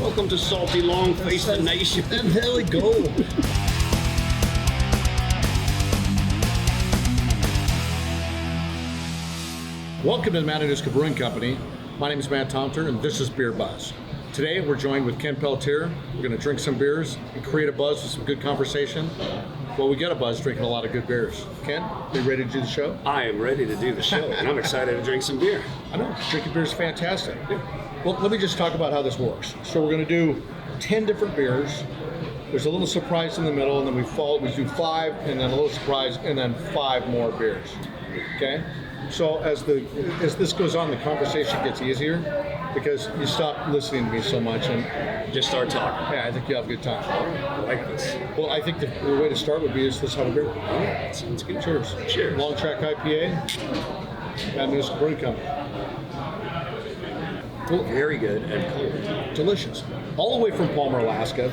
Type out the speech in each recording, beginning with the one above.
Welcome to Salty Long-Faced Nation. And there we go. Welcome to the Matanuska Brewing Company. My name is Matt Tomter, and this is Beer Buzz. Today, we're joined with Ken Peltier. We're going to drink some beers and create a buzz with some good conversation. Well, we get a buzz drinking a lot of good beers. Ken, are you ready to do the show? I am ready to do the show, and I'm excited to drink some beer. I know, drinking beer is fantastic. Well, let me just talk about how this works. So we're going to do 10 different beers. There's a little surprise in the middle, and then we do 5, and then a little surprise, and then 5 more beers. Okay? So as this goes on, the conversation gets easier because you stop listening to me so much and just start talking. Yeah, I think you'll have a good time. I like this. Well, I think the way to start would be is let's have a beer. All right, sounds good. Cheers. Cheers. Long Track IPA, Matanuska Brewing Company. Well, very good and cold. Delicious. All the way from Palmer, Alaska.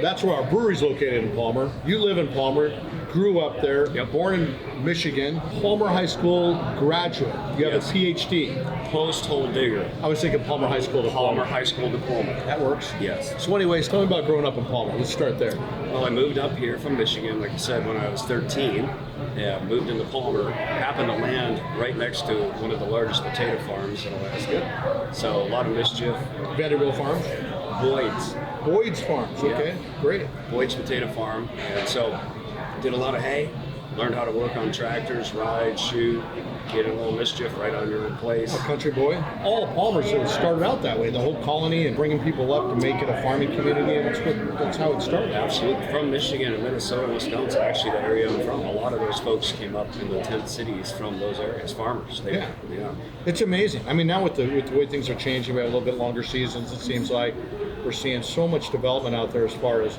That's where our brewery's located in Palmer. You live in Palmer, grew up there, Yep. Born in Michigan, Palmer High School graduate. You have Yes. a PhD. Post-hole digger. I was thinking Palmer High School to Palmer High School diploma. That works. Yes. So anyways, tell me about growing up in Palmer. Let's start there. Well, I moved up here from Michigan, like I said, when I was 13. Yeah, moved into Palmer. Happened to land right next to one of the largest potato farms in Alaska. So a lot of mischief. Vanderbilt Farms? Boyd's Farms, okay, great. Boyd's Potato Farm. And so did a lot of hay, learned how to work on tractors, ride, shoot, get a little mischief right on your own place. A country boy. All of Palmer started out that way, the whole colony and bringing people up to make it a farming community, and that's how it started. Absolutely. From Michigan and Minnesota and Wisconsin, actually the area I'm from, a lot of those folks came up in the tent cities from those areas, farmers. Yeah. It's amazing. I mean, now with the way things are changing, we have a little bit longer seasons, it seems like we're seeing so much development out there as far as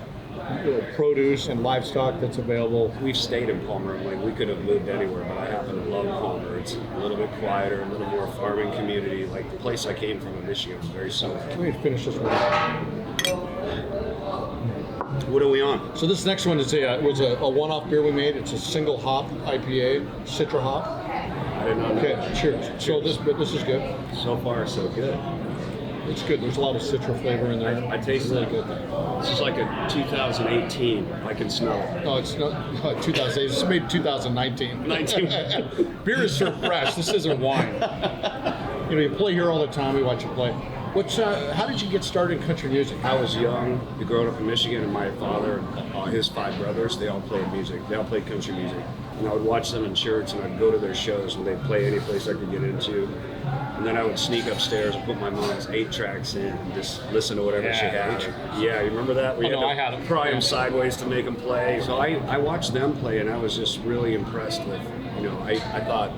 produce and livestock that's available. We've stayed in Palmer. Like, we could have moved anywhere, but I happen to love Palmer. It's a little bit quieter, a little more farming community. Like the place I came from in Michigan was very similar. Let me finish this one. What are we on? So this next one was a one-off beer we made. It's a single hop IPA, Citra hop. I did not know. Okay, cheers. So this is good. So far, so good. It's good. There's a lot of Citra flavor in there. I taste really it. good. This is like a 2018. I can smell it. No, it's not 2008. This is made in 2019. 19. Beer is served fresh. This isn't wine. You play here all the time. We watch you play. How did you get started in country music? I was young, growing up in Michigan, and my father, his 5 brothers, they all played music. They all played country music. And I would watch them in church, and I'd go to their shows, and they'd play any place I could get into. And then I would sneak upstairs and put my mom's 8 tracks in and just listen to whatever she had. Yeah, you remember that? I had them. Pry them sideways to make them play. So I watched them play, and I was just really impressed with, I thought,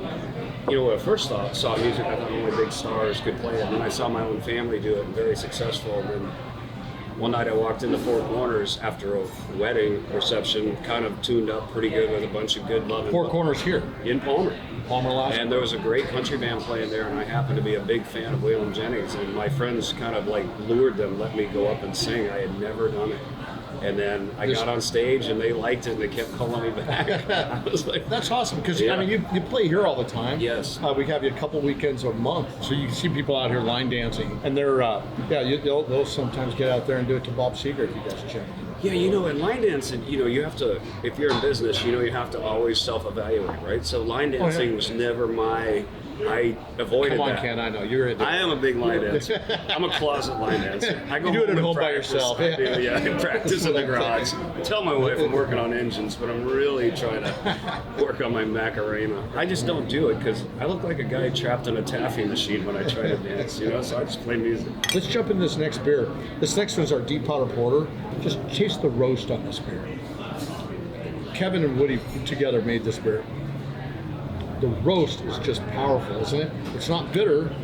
when I first saw music, I thought only big stars could play it. And then I saw my own family do it, and very successful. And then one night I walked into Four Corners after a wedding reception, kind of tuned up pretty good with a bunch of good love. Four Corners here? In Palmer. Palmer, Alaska. And there was a great country band playing there, and I happened to be a big fan of Waylon Jennings, and my friends kind of lured them, let me go up and sing. I had never done it. And then I got on stage, and they liked it, and they kept calling me back. I was like, that's awesome, because I mean, you play here all the time. Yes. We have you a couple weekends a month, so you see people out here line dancing, and they're they'll sometimes get out there and do it to Bob Seger if you guys check. Yeah, in line dancing, you have to, if you're in business, you have to always self-evaluate, right? So line dancing was never I avoided that. Come on, Ken, I know. I am a big line dancer. I'm a closet line dancer. I go you do it at home by yourself. I practice in the garage. I tell my wife I'm working on engines, but I'm really trying to work on my Macarena. I just don't do it because I look like a guy trapped in a taffy machine when I try to dance, so I just play music. Let's jump into this next beer. This next one's our Deep Powder Porter. Just taste the roast on this beer. Kevin and Woody together made this beer. The roast is just powerful, isn't it? It's not bitter,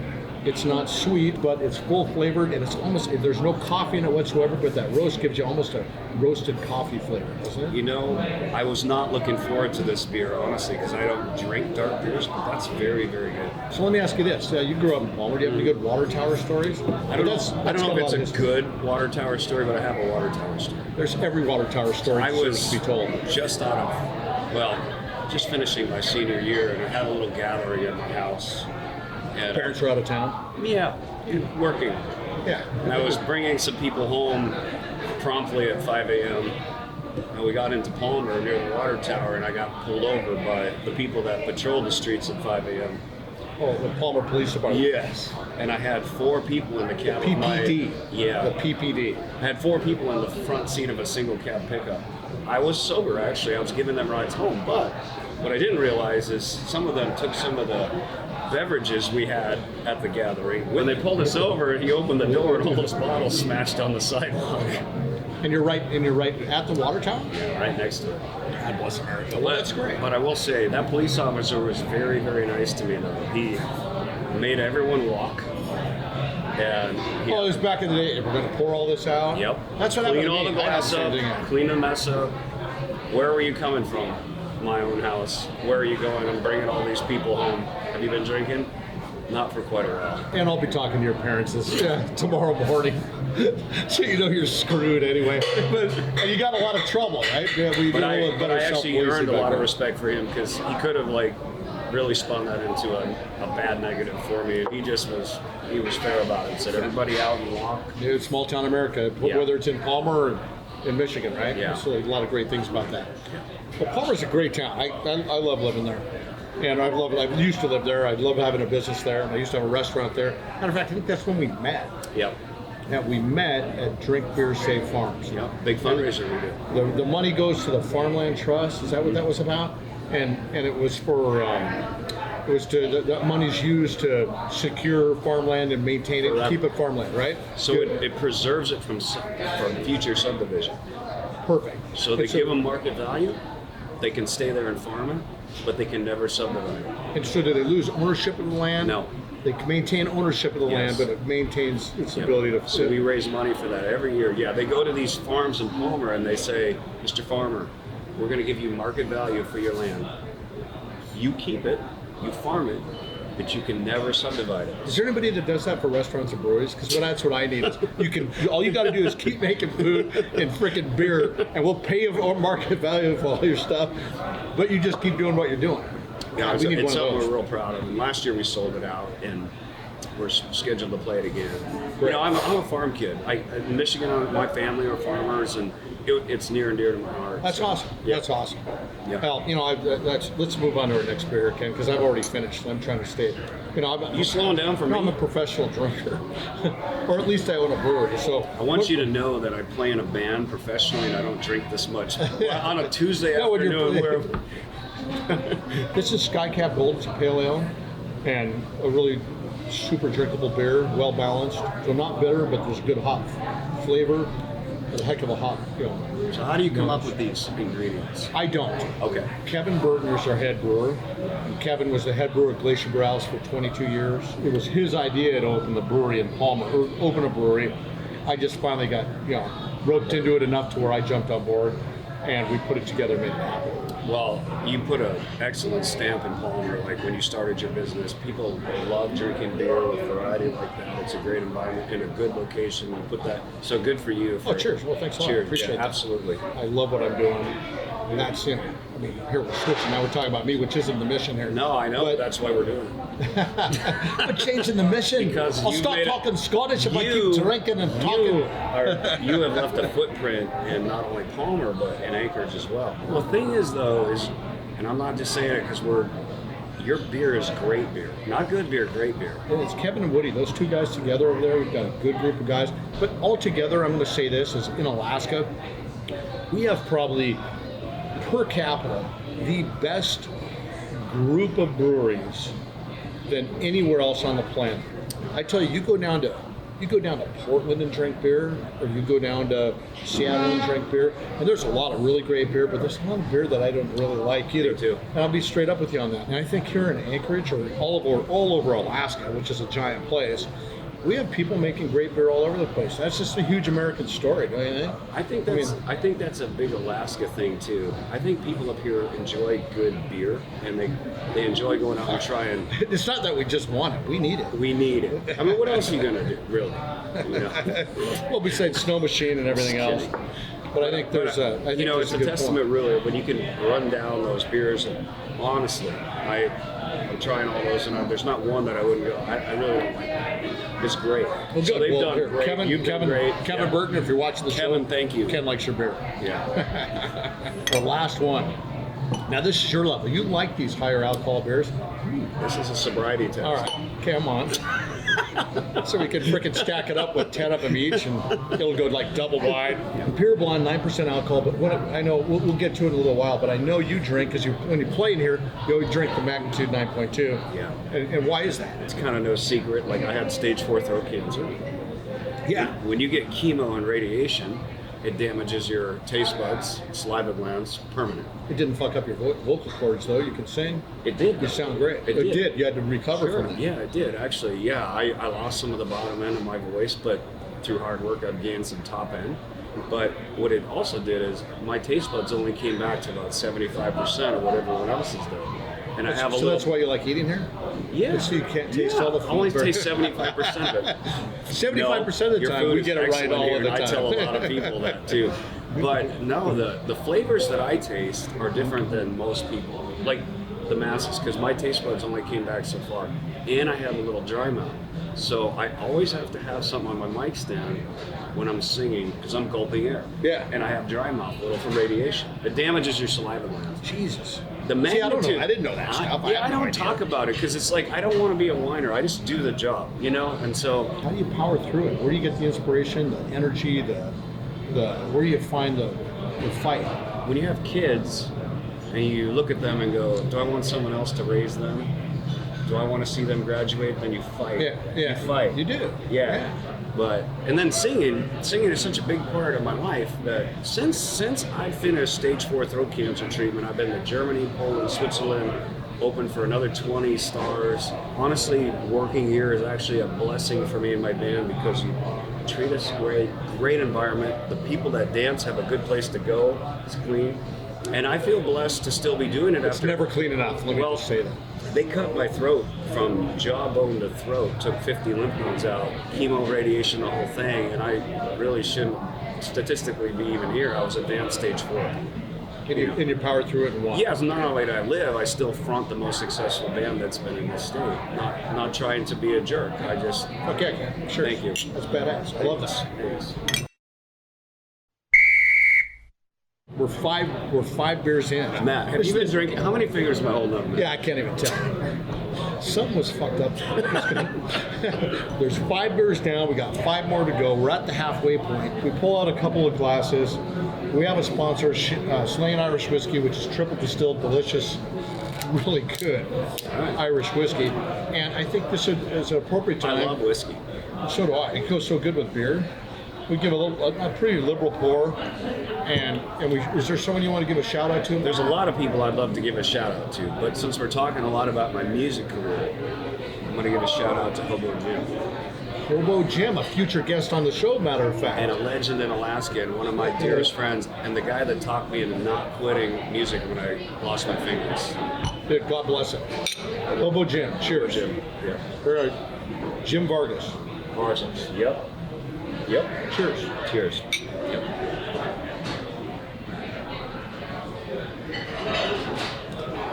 it's not sweet, but it's full flavored, and it's almost, there's no coffee in it whatsoever, but that roast gives you almost a roasted coffee flavor, doesn't it? I was not looking forward to this beer, honestly, because I don't drink dark beers, but that's very, very good. So let me ask you this. You grew up in Palmer. Do you have any good water tower stories? I don't know if it's a good water tower story, but I have a water tower story. There's every water tower story to be told. Just finishing my senior year, and I had a little gathering at my house. And parents were out of town? Yeah, working. Yeah. And I was bringing some people home promptly at 5 a.m. And we got into Palmer near the water tower, and I got pulled over by the people that patrol the streets at 5 a.m. Oh, the Palmer Police Department. Yes. And I had 4 people in the cab of my... PPD. Yeah. The PPD. I had 4 people in the front seat of a single cab pickup. I was sober, actually. I was giving them rides home, but what I didn't realize is some of them took some of the beverages we had at the gathering. When they pulled us over, he opened the door and all those bottles smashed on the sidewalk. And you're right at the water tower? Yeah, right next to it. God bless America. Well, that's great. But I will say, that police officer was very, very nice to me, though. He made everyone walk. And Well, it was back in the day. We're going to pour all this out. Yep. That's what Clean happened to all me. the glass up, clean the mess up. Where were you coming from? My own house. Where are you going? I'm bringing all these people home. Have you been drinking? Not for quite a while. And I'll be talking to your parents tomorrow morning. So you know you're screwed anyway. And you got a lot of trouble, right? Yeah, But I actually earned a lot of respect for him, because he could have really spun that into a bad negative for me. And he was fair about it. Said everybody out and walk. Dude, small town America, Yeah. whether it's in Palmer or in Michigan, right? Yeah. So a lot of great things about that. Well, Palmer's a great town. I love living there. And I used to live there. I love having a business there. And I used to have a restaurant there. Matter of fact, I think that's when we met. Yep. Yeah, we met at Drink Beer Save Farms. Yep. Big fundraiser we did. The money goes to the Farmland Trust. Is that what that was about? And it was for the money's used to secure farmland and maintain it, keep it farmland, right? So it preserves it from future subdivision. Perfect. So they give them market value. They can stay there and farm it, but they can never subdivide it. And so do they lose ownership of the land? No. They can maintain ownership of the land, but it maintains its ability to. So we raise money for that every year. Yeah, they go to these farms in Palmer and they say, Mr. Farmer, we're going to give you market value for your land. You keep it, you farm it, but you can never subdivide it. Is there anybody that does that for restaurants and breweries? Because that's what I need. Is all you got to do is keep making food and freaking beer, and we'll pay you market value for all your stuff. But you just keep doing what you're doing. Yeah, we need it's one of something those. we're real proud of. And last year we sold it out, and we're scheduled to play it again. Great. You know, I'm a farm kid. In Michigan, my family are farmers, and it's near and dear to my heart. That's awesome. Yeah. That's awesome. Yeah. Well, you know, let's move on to our next beer, Ken, because I've already finished. I'm trying to stay. You know, You slowing down for me? I'm a professional drinker, or at least I own a brewery. So I want you to know that I play in a band professionally, and I don't drink this much. On a Tuesday No, when you're afternoon, playing. This is Skycap Gold. It's a pale ale, and a really super drinkable beer, well balanced. So not bitter, but there's good hop flavor. A heck of a hop. You know. So how do you come up with these ingredients? I don't. Okay. Kevin Burtner's our head brewer. And Kevin was the head brewer at Glacier Brewhouse for 22 years. It was his idea to open the brewery in Palmer, or open a brewery. I just finally got, roped into it enough to where I jumped on board, and we put it together, made it happen. Well, you put an excellent stamp in Palmer. Like when you started your business, people love drinking beer with variety like that. It's a great environment in a good location. You put that, so good for you. Oh, cheers. Well, thanks a lot. Cheers. Appreciate that. Absolutely. I love what I'm doing. And that's, here we're switching. Now we're talking about me, which isn't the mission here. No, I know. But, That's why we're doing it. but changing the mission. Because I'll you stop made it- talking Scottish if I keep drinking and talking. You have left a footprint in not only Palmer, but in Anchorage as well. Well, the thing is, though, and I'm not just saying it because your beer is great beer. Not good beer, great beer. And it's Kevin and Woody, those two guys together over there. We've got a good group of guys. But all together, I'm going to say this, is in Alaska, we have probably, per capita, the best group of breweries than anywhere else on the planet. I tell you, you go down to Portland and drink beer, or you go down to Seattle and drink beer, and there's a lot of really great beer, but there's a lot of beer that I don't really like either. Me too. And I'll be straight up with you on that. And I think here in Anchorage, or all over Alaska, which is a giant place, we have people making great beer all over the place. That's just a huge American story, don't you think? I think that's a big Alaska thing too. I think people up here enjoy good beer, and they enjoy going out and trying. It's not that we just want it; we need it. We need it. I mean, what else are you gonna do, really? Well, besides Snow Machine and everything else. But I think there's it's a testament, really, when you can run down those beers. And honestly, I'm trying all those, and there's not one that I wouldn't go. I really don't like that. It's great. Well, So good. they've Well, done here, great. Kevin, You've done Kevin, great. Kevin Yeah. Burton, if you're watching the show, Kevin, thank you. Ken likes your beer. Yeah. The last one. Now this is your level. You like these higher alcohol beers? This is a sobriety test. All right, come on. So we can frickin' stack it up with 10 of them each, and it'll go like double wide. Pure Blonde, 9% alcohol, but I know we'll get to it in a little while. But I know you drink because when you play in here, you always drink the Magnitude 9.2. Yeah. And why is that? It's kind of no secret. Like, I had stage 4 throat cancer. Yeah. When you get chemo and radiation, it damages your taste buds, saliva glands, permanent. It didn't fuck up your vocal cords, though. You can sing. It did. You sound great. It did. You had to recover Sure. from it. Yeah, it did, actually. Yeah, I lost some of the bottom end of my voice, but through hard work, I've gained some top end. But what it also did is my taste buds only came back to about 75% of what everyone else is doing. And I have a So little... that's why you like eating here? Yeah. So you can't taste all the food. I only taste 75% of it. 75% of the Your time, food we is get it right excellent all here, of the and time. I tell a lot of people that too. But no, the flavors that I taste are different than most people, like the masses, because my taste buds only came back so far. And I have a little dry mouth. So I always have to have something on my mic stand when I'm singing, because I'm gulping air. Yeah. And I have dry mouth, a little from radiation. It damages your saliva glands. Jesus. The See, I don't magnitude. know. I didn't know that stuff. Yeah, I have no don't idea. talk about it because it's like I don't want to be a whiner. I just do the job, you know. And so How do you power through it? Where do you get the inspiration, the energy, the where do you find the fight? when you have kids and you look at them and go, do I want someone else to raise them? Do I want to see them graduate? Then you fight. Yeah. You fight. You do. Yeah. But and then singing is such a big part of my life that since I finished stage 4 throat cancer treatment, I've been to Germany, Poland, Switzerland, open for another 20 stars. Honestly, working here is actually a blessing for me and my band because you treat us great environment. The people that dance have a good place to go. It's clean. And I feel blessed to still be doing it It's after. never clean enough. Let me just say that. They cut my throat from jawbone to throat, took 50 lymph nodes out, chemo, radiation, the whole thing, and I really shouldn't statistically be even here. I was advanced stage 4. And you powered through it and won. Yes, not only do I live, I still front the most successful band that's been in this state. Not trying to be a jerk. I just Okay, sure. Thank you. That's badass. I love that. Thanks. We're five beers in. Matt, have you been drinking? How many fingers am I holding up? Matt? Yeah, I can't even tell. Something was fucked up. There's 5 beers down. We got 5 more to go. We're at the halfway point. We pull out a couple of glasses. We have a sponsor, Slaying Irish Whiskey, which is triple distilled, delicious, really good Irish whiskey. And I think this is an appropriate time. I love whiskey. So do I. It goes so good with beer. We give a pretty liberal pour. And is there someone you want to give a shout out to? There's a lot of people I'd love to give a shout out to, but since we're talking a lot about my music career, I'm going to give a shout out to Hobo Jim. Hobo Jim, a future guest on the show, matter of fact. And a legend in Alaska, and one of my dearest friends, and the guy that talked me into not quitting music when I lost my fingers. God bless him. Hobo Jim, cheers. Jim. Yeah. All right. Jim Vargas. Parsons. Yep. Cheers. Cheers. Yep.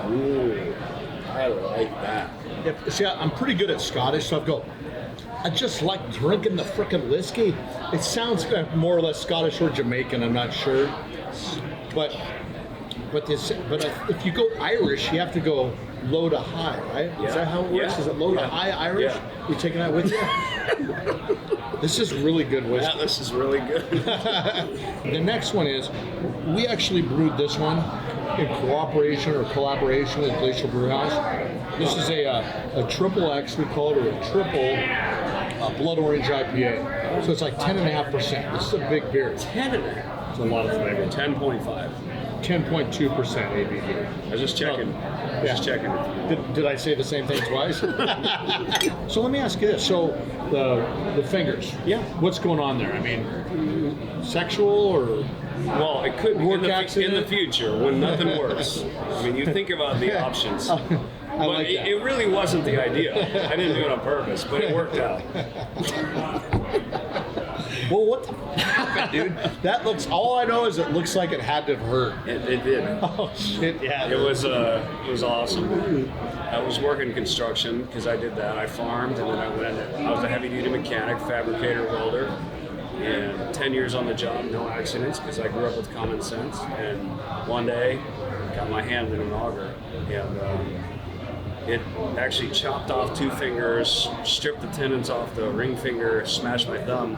Ooh, I like that. See, I'm pretty good at Scottish, so I go, I just like drinking the frickin' whiskey. It sounds more or less Scottish or Jamaican, I'm not sure. But if you go Irish, you have to go low to high, right? Yeah. Is that how it works? Yeah. Is it low to high Irish? Yeah. You taking that with you? This is really good whiskey. Yeah, this is really good. The next one is, we actually brewed this one in cooperation or collaboration with Glacial Brewhouse. This is a triple X, we call it, or a triple Blood Orange IPA. So it's like 10.5%. This is a big beer. 10.5. It's a lot of flavor. 10.5. 10.2% ABV. I was just checking. Just checking. Did I say the same thing twice? So let me ask you this. So the fingers. Yeah. What's going on there? I mean, sexual or? Well, it could be Work in the accident? future when nothing works. I mean, you think about the options. I But like that. it really wasn't the idea. I didn't do it on purpose, but it worked out. Well, what the fuck happened, dude? That looks. All I know is it looks like it had to have hurt. It did. Oh shit! Yeah. It was awesome. I was working construction because I did that. I farmed, and then I went into. I was a heavy-duty mechanic, fabricator, welder, and 10 years on the job, no accidents because I grew up with common sense. And one day, got my hand in an auger, and it actually chopped off 2 fingers, stripped the tendons off the ring finger, smashed my thumb.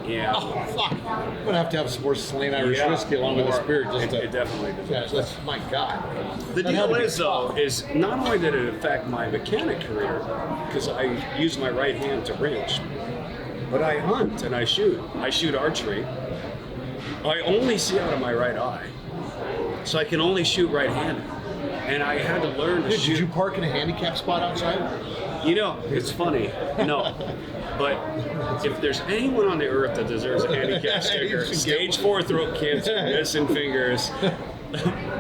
Yeah. Oh fuck! I'm gonna have to have some more slain Irish whiskey along with this beer. Just it definitely did. Yeah, that's my God. The deal is though, is not only did it affect my mechanic career because I use my right hand to wrench, but I hunt and I shoot. I shoot archery. I only see out of my right eye, so I can only shoot right-handed. And I had to learn to shoot. Did you park in a handicap spot outside? You know, it's funny. No. But if there's anyone on the earth that deserves a handicap sticker, stage 4 throat cancer, missing fingers,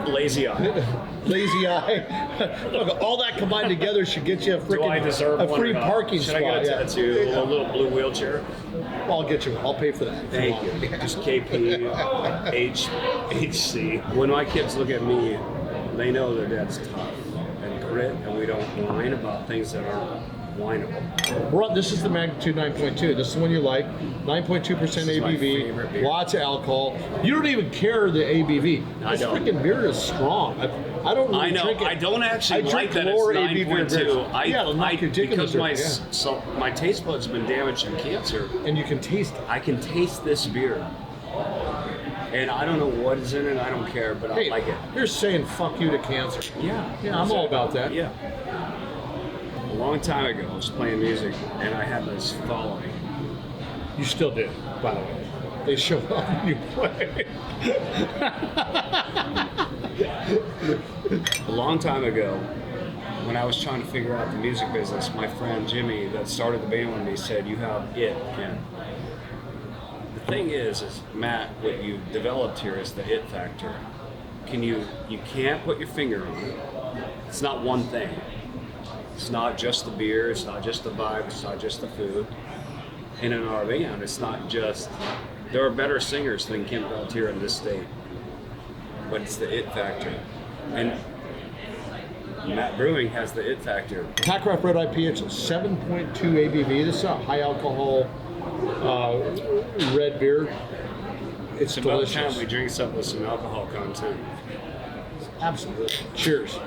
lazy eye. Lazy eye. Look, all that combined together should get you a Do I deserve a free parking Should spot. I get a tattoo, a little blue wheelchair? I'll get you. I'll pay for that. Thank you. Just KP, HC. When my kids look at me, they know their dad's tough and grit, and we don't whine about things that aren't wineable. This is the Magnitude 9.2. This is the one you like. 9.2% my favorite ABV. beer. Lots of alcohol. You don't even care the ABV. I This don't. freaking beer is strong. I don't really I know. drink it. I don't actually I like drink that it's lower ABV 9.2. beers. Because my taste buds have been damaged from cancer. And you can taste it. I can taste this beer. And I don't know what is in it. I don't care, but Hey, I like it. you're saying fuck you to cancer. Yeah. Yeah, I'm all about that. Yeah. A long time ago, I was playing music, and I had this following. You still do, by the way. They show up when you play. A long time ago, when I was trying to figure out the music business, my friend Jimmy that started the band with me said, "You have it, Ken." The thing is Matt, what you developed here is the it factor. You can't put your finger on it. It's not one thing. It's not just the beer, it's not just the vibe, it's not just the food. And in our band, it's not just, there are better singers than Ken Peltier in this state, but it's the it factor. And Matt Brewing has the it factor. Packraft Road IPA, it's a 7.2 ABV. This is a high alcohol red beer. It's About delicious. time we drink something with some alcohol content. Absolutely. Cheers.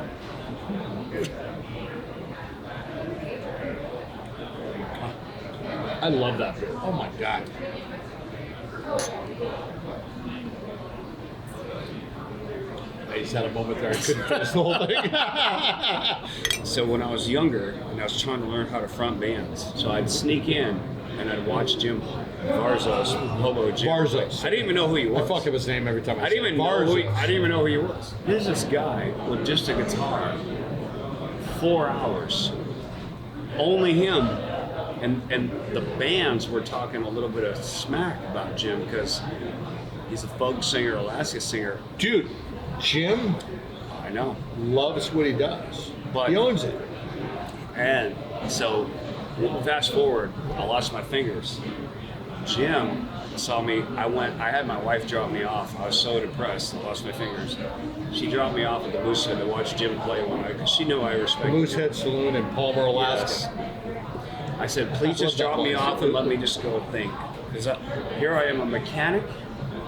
I love that beer. Oh my God. I just had a moment there. I couldn't finish the whole thing. So when I was younger and I was trying to learn how to front bands, so I'd sneak in and I'd watch Jim Barzos, Hobo Jim. Barzos. I didn't even know who he was. I fuck up his name every time I didn't even know who he was. Here's this guy with just a guitar, 4 hours, only him, and the bands were talking a little bit of smack about Jim because he's a folk singer, Alaska singer. Dude, Jim I know, loves what he does. But- he owns it. and so fast forward, I lost my fingers. Jim saw me. I had my wife drop me off. I was so depressed. I lost my fingers. She dropped me off at the Moosehead to watch Jim play one night because she knew I respected him. Moosehead Saloon in Palmer, Alaska. I said, please just drop me off and let me just go think. Because here I am, a mechanic,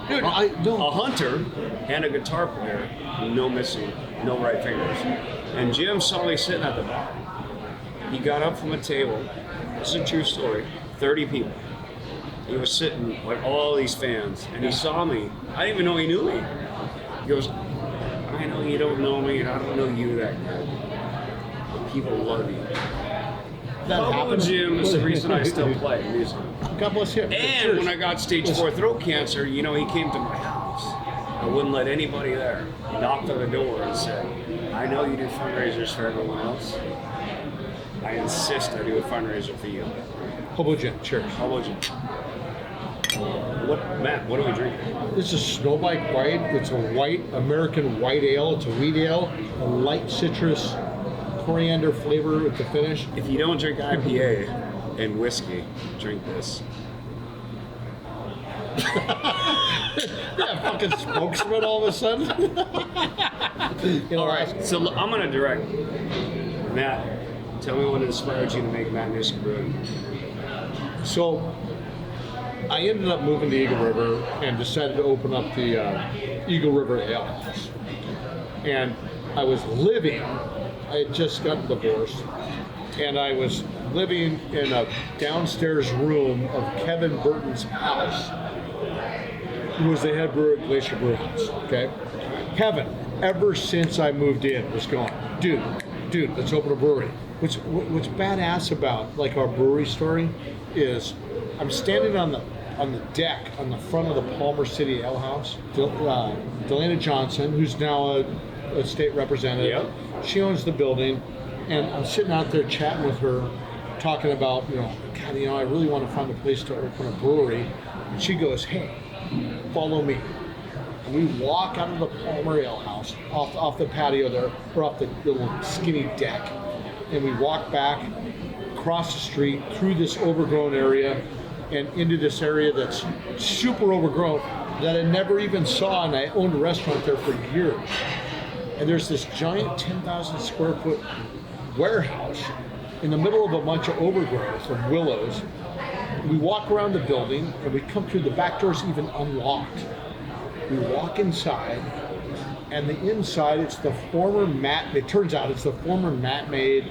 Dude, a no. hunter, and a guitar player, no missing, no right fingers. And Jim saw me sitting at the bar. He got up from a table. This is a true story. 30 people. He was sitting like all these fans, and he saw me. I didn't even know he knew me. He goes, I know you don't know me, and I don't know you that good. But people love you. That Hobo happened. Jim is the reason I still play music. God bless him. And Cheers. when I got stage 4 throat cancer, he came to my house. I wouldn't let anybody there. He knocked on the door and said, I know you do fundraisers for everyone else. I insist I do a fundraiser for you. Hobo Jim, cheers. How about you? Matt, what are we drinking? This is Snowbike White. It's a white American white ale. It's a wheat ale, a light citrus coriander flavor with the finish. If you don't drink IPA and whiskey, drink this. Yeah, fucking spokesman all of a sudden. All right, so I'm going to direct Matt. Tell me what inspired you to make Matanuska Brewing. So I ended up moving to Eagle River and decided to open up the Eagle River Ale House. And I was living, I had just gotten divorced, and I was living in a downstairs room of Kevin Burton's house, who was the head brewer at Glacier Brew House, okay? Kevin, ever since I moved in, was going, dude, let's open a brewery. What's badass about like our brewery story is I'm standing on the deck on the front of the Palmer City Ale House. Delana Johnson, who's now a state representative, she owns the building, and I'm sitting out there chatting with her, talking about, God, I really want to find a place to open a brewery. And she goes, hey, follow me. And we walk out of the Palmer Ale House, off the patio there, or off the little skinny deck, and we walk back across the street through this overgrown area and into this area that's super overgrown that I never even saw, and I owned a restaurant there for years. And there's this giant 10,000 square foot warehouse in the middle of a bunch of overgrowth of willows. We walk around the building and we come through, the back door's even unlocked. We walk inside, and the inside, it's the former it turns out it's the former Matt made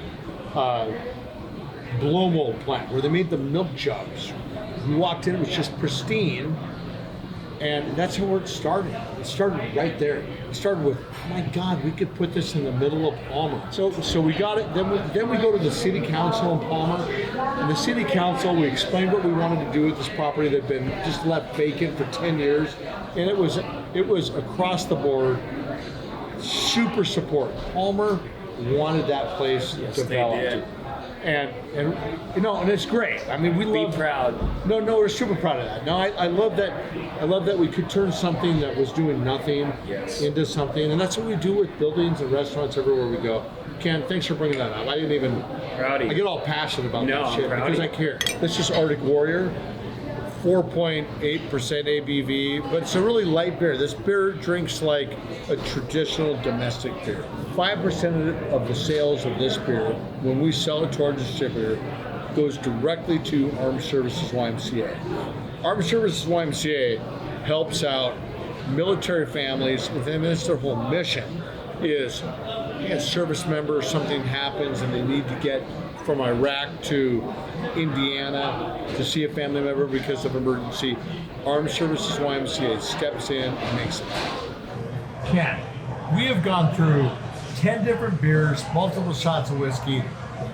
blow mold plant where they made the milk jugs. We walked in, it was just pristine, and that's how it started. It started right there. It started with, oh my God, we could put this in the middle of Palmer. So we got it. Then we go to the city council in Palmer, and the city council, we explained what we wanted to do with this property that had been just left vacant for 10 years, and it was across the board super support. Palmer wanted that place developed. They did. And it's great. I mean, we love. Be proud. No, we're super proud of that. No, I love that. I love that we could turn something that was doing nothing into something, and that's what we do with buildings and restaurants everywhere we go. Ken, thanks for bringing that up. I didn't even. Proud of you. I get all passionate about that shit I'm because I care. This is Artic Warrior, 4.8% ABV, but it's a really light beer. This beer drinks like a traditional domestic beer. 5% of the sales of this beer, when we sell it to our distributor, goes directly to Armed Services YMCA. Armed Services YMCA helps out military families, and that's their whole mission, is a service member, something happens and they need to get from Iraq to Indiana to see a family member because of emergency. Armed Services YMCA steps in and makes it happen. Ken, we have gone through 10 different beers, multiple shots of whiskey.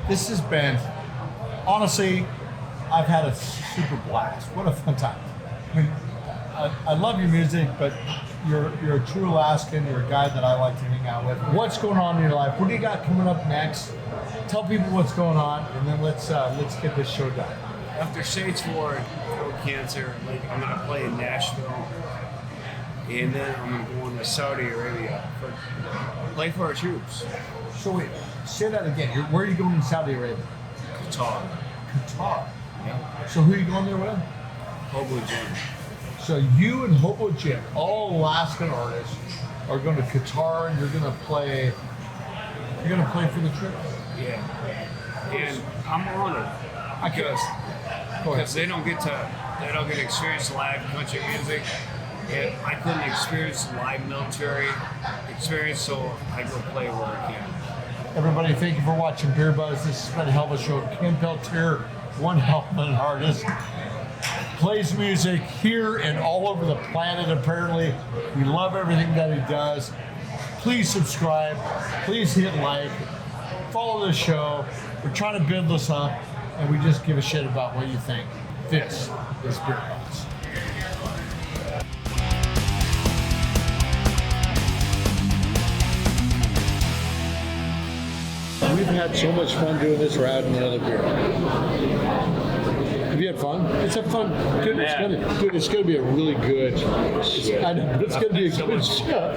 This has been, honestly, I've had a super blast. What a fun time. I mean, I love your music, but you're a true Alaskan. You're a guy that I like to hang out with. What's going on in your life? What do you got coming up next? Tell people what's going on, and then let's get this show done. After stage 4 throat cancer, I'm going to play in Nashville, and then I'm going to Saudi Arabia play for our troops. So wait, say that again. Where are you going in Saudi Arabia? Qatar. Yeah. So who are you going there with? Hobo Jim. So you and Hobo Jim, all Alaskan artists, are going to Qatar, and you're going to play for the trip. Yeah. And I'm honored because they don't get to experience live country music. And I couldn't experience live military experience, so I go play where I can. Everybody, thank you for watching Beer Buzz. This has been a hell of a show. Ken Peltier, one hell of an artist, plays music here and all over the planet, apparently. We love everything that he does. Please subscribe. Please hit like. Follow the show. We're trying to build this up, and we just give a shit about what you think. This is Beer Buzz. We've had so much fun doing this. We're adding another beer. Have you had fun? It's a fun. Dude, it's gonna be a really good. I know, but it's gonna be a good show.